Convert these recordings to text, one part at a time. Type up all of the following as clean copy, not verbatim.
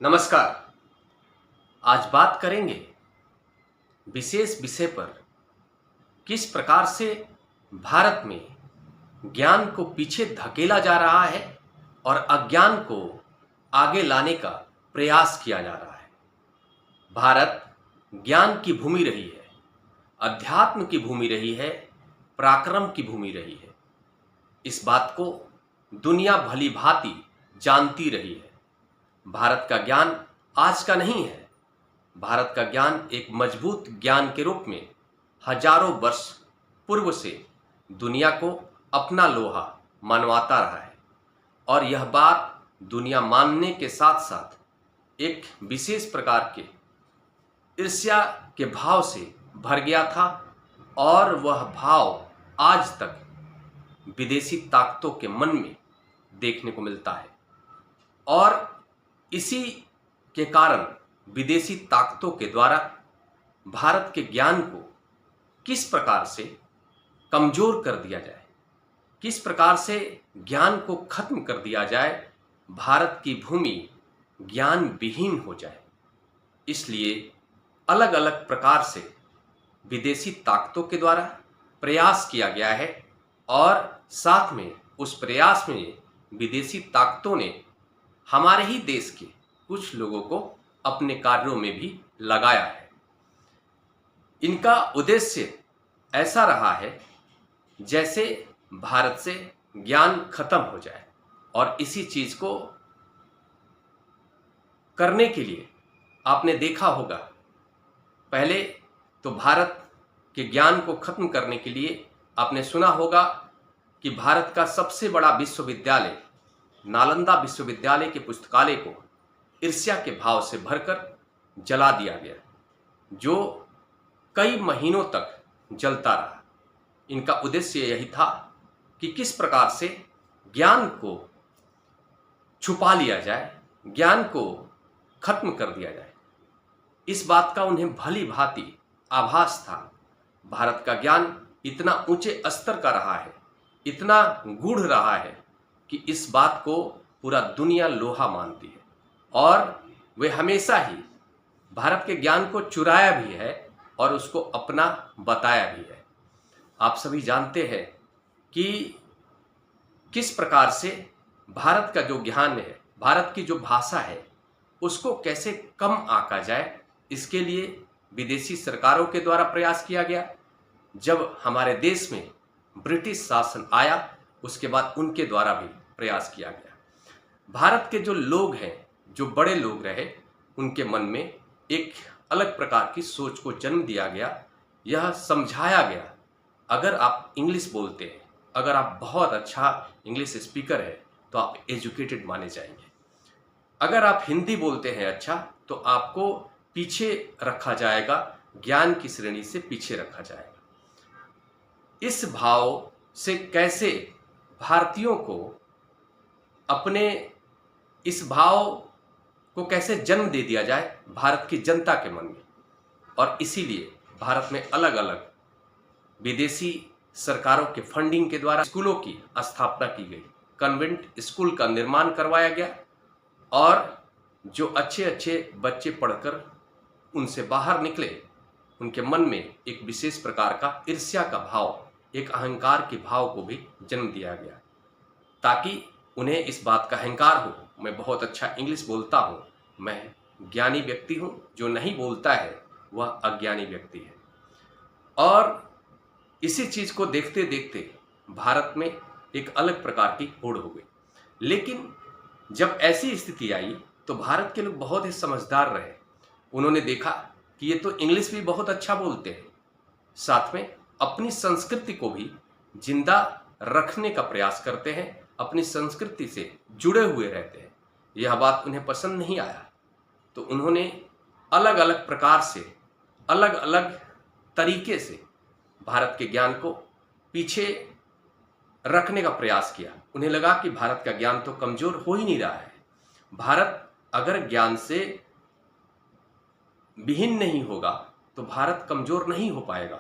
नमस्कार। आज बात करेंगे विशेष विषय पर किस प्रकार से भारत में ज्ञान को पीछे धकेला जा रहा है और अज्ञान को आगे लाने का प्रयास किया जा रहा है। भारत ज्ञान की भूमि रही है, अध्यात्म की भूमि रही है, पराक्रम की भूमि रही है। इस बात को दुनिया भली भांति जानती रही है। भारत का ज्ञान आज का नहीं है। भारत का ज्ञान एक मजबूत ज्ञान के रूप में हजारों वर्ष पूर्व से दुनिया को अपना लोहा मनवाता रहा है और यह बात दुनिया मानने के साथ साथ एक विशेष प्रकार के ईर्ष्या के भाव से भर गया था और वह भाव आज तक विदेशी ताकतों के मन में देखने को मिलता है और इसी के कारण विदेशी ताकतों के द्वारा भारत के ज्ञान को किस प्रकार से कमजोर कर दिया जाए, किस प्रकार से ज्ञान को खत्म कर दिया जाए, भारत की भूमि ज्ञान विहीन हो जाए। इसलिए अलग अलग प्रकार से विदेशी ताकतों के द्वारा प्रयास किया गया है और साथ में उस प्रयास में विदेशी ताकतों ने हमारे ही देश के कुछ लोगों को अपने कार्यों में भी लगाया है। इनका उद्देश्य ऐसा रहा है जैसे भारत से ज्ञान खत्म हो जाए और इसी चीज को करने के लिए आपने देखा होगा, पहले तो भारत के ज्ञान को खत्म करने के लिए आपने सुना होगा कि भारत का सबसे बड़ा विश्वविद्यालय नालंदा विश्वविद्यालय के पुस्तकालय को ईर्ष्या के भाव से भरकर जला दिया गया, जो कई महीनों तक जलता रहा। इनका उद्देश्य यही था कि किस प्रकार से ज्ञान को छुपा लिया जाए, ज्ञान को खत्म कर दिया जाए। इस बात का उन्हें भली भांति आभास था। भारत का ज्ञान इतना ऊंचे स्तर का रहा है, इतना गूढ़ रहा है कि इस बात को पूरा दुनिया लोहा मानती है और वे हमेशा ही भारत के ज्ञान को चुराया भी है और उसको अपना बताया भी है। आप सभी जानते हैं कि किस प्रकार से भारत का जो ज्ञान है, भारत की जो भाषा है, उसको कैसे कम आंका जाए, इसके लिए विदेशी सरकारों के द्वारा प्रयास किया गया। जब हमारे देश में ब्रिटिश शासन आया, उसके बाद उनके द्वारा भी प्रयास किया गया। भारत के जो लोग हैं, जो बड़े लोग रहे, उनके मन में एक अलग प्रकार की सोच को जन्म दिया गया। यह समझाया गया, अगर आप इंग्लिश बोलते हैं, अगर आप बहुत अच्छा इंग्लिश स्पीकर है तो आप एजुकेटेड माने जाएंगे। अगर आप हिंदी बोलते हैं अच्छा, तो आपको पीछे रखा जाएगा, ज्ञान की श्रेणी से पीछे रखा जाएगा। इस भाव से कैसे भारतीयों को अपने इस भाव को कैसे जन्म दे दिया जाए भारत की जनता के मन में, और इसीलिए भारत में अलग अलग विदेशी सरकारों के फंडिंग के द्वारा स्कूलों की स्थापना की गई, कन्वेंट स्कूल का निर्माण करवाया गया और जो अच्छे अच्छे बच्चे पढ़कर उनसे बाहर निकले, उनके मन में एक विशेष प्रकार का ईर्ष्या का भाव, एक अहंकार के भाव को भी जन्म दिया गया, ताकि उन्हें इस बात का अहंकार हो, मैं बहुत अच्छा इंग्लिश बोलता हूँ, मैं ज्ञानी व्यक्ति हूँ, जो नहीं बोलता है वह अज्ञानी व्यक्ति है। और इसी चीज को देखते देखते भारत में एक अलग प्रकार की होड़ हो गई। लेकिन जब ऐसी स्थिति आई तो भारत के लोग बहुत ही समझदार रहे। उन्होंने देखा कि ये तो इंग्लिश भी बहुत अच्छा बोलते हैं, साथ में अपनी संस्कृति को भी जिंदा रखने का प्रयास करते हैं, अपनी संस्कृति से जुड़े हुए रहते हैं। यह बात उन्हें पसंद नहीं आया, तो उन्होंने अलग अलग प्रकार से, अलग अलग तरीके से भारत के ज्ञान को पीछे रखने का प्रयास किया। उन्हें लगा कि भारत का ज्ञान तो कमजोर हो ही नहीं रहा है, भारत अगर ज्ञान से विहीन नहीं होगा तो भारत कमजोर नहीं हो पाएगा।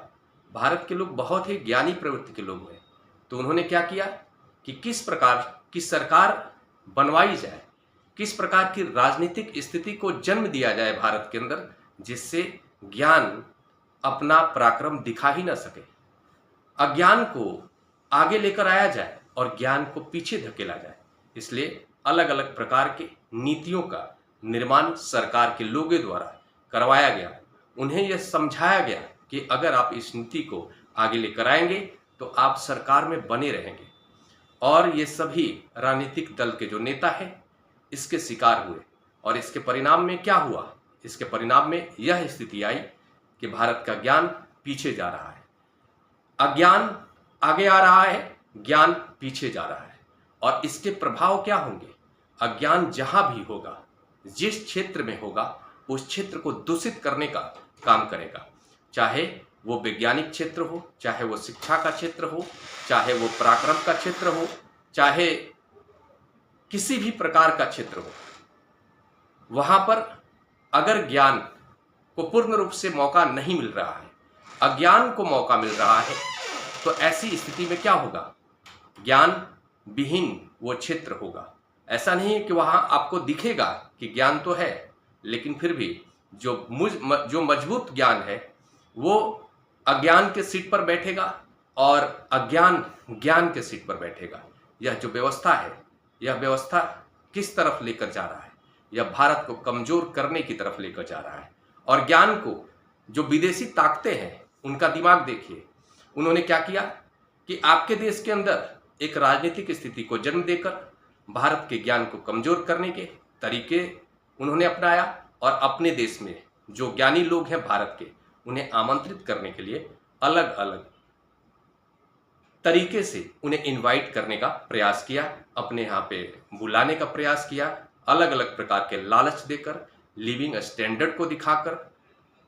भारत के लोग बहुत ही ज्ञानी प्रवृत्ति के लोग हैं। तो उन्होंने क्या किया कि किस प्रकार की सरकार बनवाई जाए, किस प्रकार की राजनीतिक स्थिति को जन्म दिया जाए भारत के अंदर, जिससे ज्ञान अपना पराक्रम दिखा ही ना सके, अज्ञान को आगे लेकर आया जाए और ज्ञान को पीछे धकेला जाए। इसलिए अलग अलग प्रकार के नीतियों का निर्माण सरकार के लोगों द्वारा करवाया गया। उन्हें यह समझाया गया कि अगर आप इस नीति को आगे लेकर आएंगे तो आप सरकार में बने रहेंगे। और ये सभी राजनीतिक दल के जो नेता हैं इसके शिकार हुए। और इसके परिणाम में क्या हुआ? इसके परिणाम में यह स्थिति आई कि भारत का ज्ञान पीछे जा रहा है, अज्ञान आगे आ रहा है, ज्ञान पीछे जा रहा है। और इसके प्रभाव क्या होंगे? अज्ञान जहां भी होगा, जिस क्षेत्र में होगा, उस क्षेत्र को दूषित करने का काम करेगा। चाहे वो वैज्ञानिक क्षेत्र हो, चाहे वो शिक्षा का क्षेत्र हो, चाहे वो पराक्रम का क्षेत्र हो, चाहे किसी भी प्रकार का क्षेत्र हो, वहां पर अगर ज्ञान को पूर्ण रूप से मौका नहीं मिल रहा है, अज्ञान को मौका मिल रहा है, तो ऐसी स्थिति में क्या होगा? ज्ञान विहीन वो क्षेत्र होगा। ऐसा नहीं है कि वहां आपको दिखेगा कि ज्ञान तो है, लेकिन फिर भी जो मजबूत ज्ञान है वो अज्ञान के सीट पर बैठेगा और अज्ञान ज्ञान के सीट पर बैठेगा। यह जो व्यवस्था है, यह व्यवस्था किस तरफ लेकर जा रहा है? यह भारत को कमजोर करने की तरफ लेकर जा रहा है। और ज्ञान को जो विदेशी ताकतें हैं, उनका दिमाग देखिए। उन्होंने क्या किया कि आपके देश के अंदर एक राजनीतिक स्थिति को जन्म देकर भारत के ज्ञान को कमजोर करने के तरीके उन्होंने अपनाया। और अपने देश में जो ज्ञानी लोग हैं भारत के, उन्हें आमंत्रित करने के लिए अलग अलग तरीके से उन्हें इनवाइट करने का प्रयास किया, अपने यहाँ पे बुलाने का प्रयास किया, अलग अलग प्रकार के लालच देकर, लिविंग स्टैंडर्ड को दिखाकर,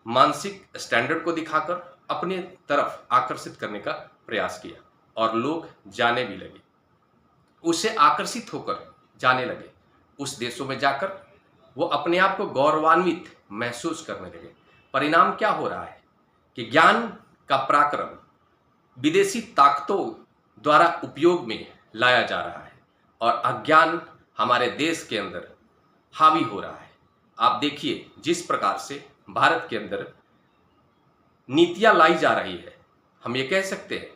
मानसिक स्टैंडर्ड को दिखाकर अपने तरफ आकर्षित करने का प्रयास किया। और लोग जाने भी लगे, उससे आकर्षित होकर जाने लगे। उस देशों में जाकर वो अपने आप को गौरवान्वित महसूस करने लगे। परिणाम क्या हो रहा है कि ज्ञान का पराक्रम विदेशी ताकतों द्वारा उपयोग में लाया जा रहा है और अज्ञान हमारे देश के अंदर हावी हो रहा है। आप देखिए जिस प्रकार से भारत के अंदर नीतियां लाई जा रही है, हम ये कह सकते हैं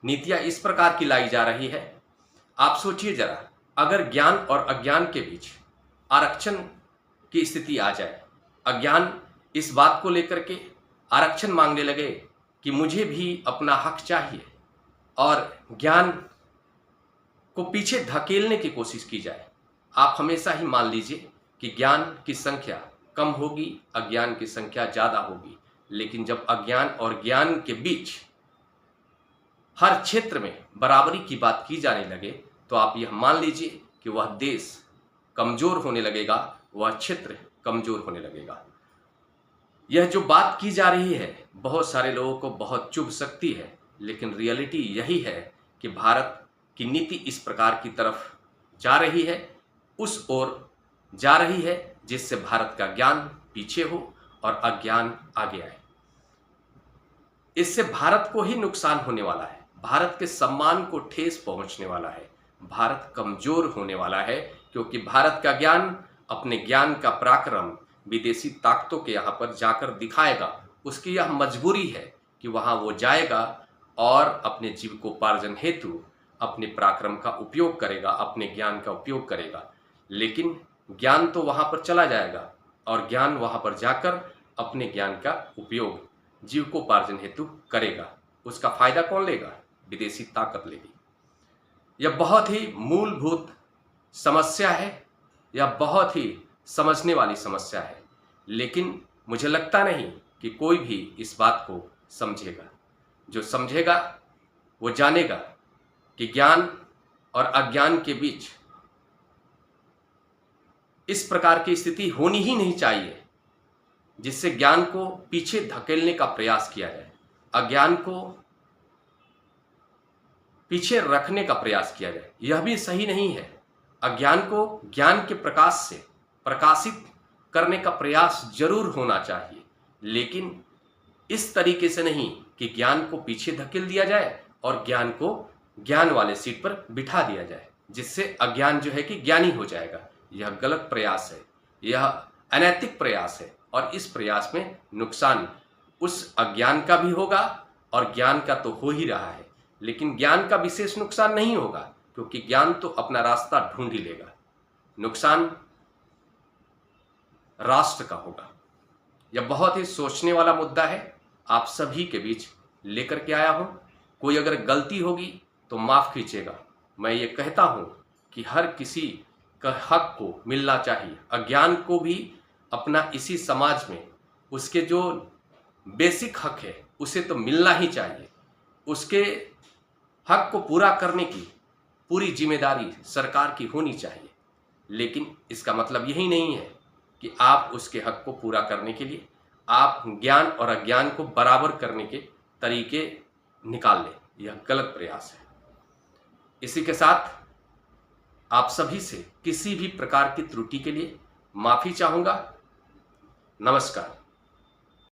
नीतियां इस प्रकार की लाई जा रही है। आप सोचिए जरा, अगर ज्ञान और अज्ञान के बीच आरक्षण की स्थिति आ जाए, अज्ञान इस बात को लेकर के आरक्षण मांगने लगे कि मुझे भी अपना हक चाहिए, और ज्ञान को पीछे धकेलने की कोशिश की जाए, आप हमेशा ही मान लीजिए कि ज्ञान की संख्या कम होगी, अज्ञान की संख्या ज़्यादा होगी। लेकिन जब अज्ञान और ज्ञान के बीच हर क्षेत्र में बराबरी की बात की जाने लगे, तो आप यह मान लीजिए कि वह देश कमज़ोर होने लगेगा, वह क्षेत्र कमज़ोर होने लगेगा। यह जो बात की जा रही है बहुत सारे लोगों को बहुत चुभ सकती है, लेकिन रियलिटी यही है कि भारत की नीति इस प्रकार की तरफ जा रही है, उस ओर जा रही है जिससे भारत का ज्ञान पीछे हो और अज्ञान आगे आए। इससे भारत को ही नुकसान होने वाला है, भारत के सम्मान को ठेस पहुंचने वाला है, भारत कमजोर होने वाला है, क्योंकि भारत का ज्ञान, अपने ज्ञान का पराक्रम विदेशी ताकतों के यहाँ पर जाकर दिखाएगा। उसकी यह मजबूरी है कि वहाँ वो जाएगा और अपने जीविकोपार्जन हेतु अपने पराक्रम का उपयोग करेगा, अपने ज्ञान का उपयोग करेगा। लेकिन ज्ञान तो वहाँ पर चला जाएगा और ज्ञान वहाँ पर जाकर अपने ज्ञान का उपयोग जीविकोपार्जन हेतु करेगा। उसका फायदा कौन लेगा? विदेशी ताकत लेगी। यह बहुत ही मूलभूत समस्या है, यह बहुत ही समझने वाली समस्या है, लेकिन मुझे लगता नहीं कि कोई भी इस बात को समझेगा। जो समझेगा वो जानेगा कि ज्ञान और अज्ञान के बीच इस प्रकार की स्थिति होनी ही नहीं चाहिए जिससे ज्ञान को पीछे धकेलने का प्रयास किया जाए, अज्ञान को पीछे रखने का प्रयास किया जाए। यह भी सही नहीं है। अज्ञान को ज्ञान के प्रकाश से प्रकाशित करने का प्रयास जरूर होना चाहिए, लेकिन इस तरीके से नहीं कि ज्ञान को पीछे धकेल दिया जाए और ज्ञान को ज्ञान वाले सीट पर बिठा दिया जाए, जिससे अज्ञान जो है कि ज्ञानी हो जाएगा। यह गलत प्रयास है, यह अनैतिक प्रयास है और इस प्रयास में नुकसान उस अज्ञान का भी होगा और ज्ञान का तो हो ही रहा है, लेकिन ज्ञान का विशेष नुकसान नहीं होगा क्योंकि ज्ञान तो अपना रास्ता ढूंढ ही लेगा। नुकसान राष्ट्र का होगा। यह बहुत ही सोचने वाला मुद्दा है, आप सभी के बीच लेकर के आया हूं। कोई अगर गलती होगी तो माफ कीजिएगा। मैं ये कहता हूं कि हर किसी का हक को मिलना चाहिए। अज्ञान को भी अपना इसी समाज में उसके जो बेसिक हक है उसे तो मिलना ही चाहिए। उसके हक को पूरा करने की पूरी जिम्मेदारी सरकार की होनी चाहिए, लेकिन इसका मतलब यही नहीं है कि आप उसके हक को पूरा करने के लिए आप ज्ञान और अज्ञान को बराबर करने के तरीके निकाल लें। यह गलत प्रयास है। इसी के साथ आप सभी से किसी भी प्रकार की त्रुटि के लिए माफी चाहूंगा। नमस्कार।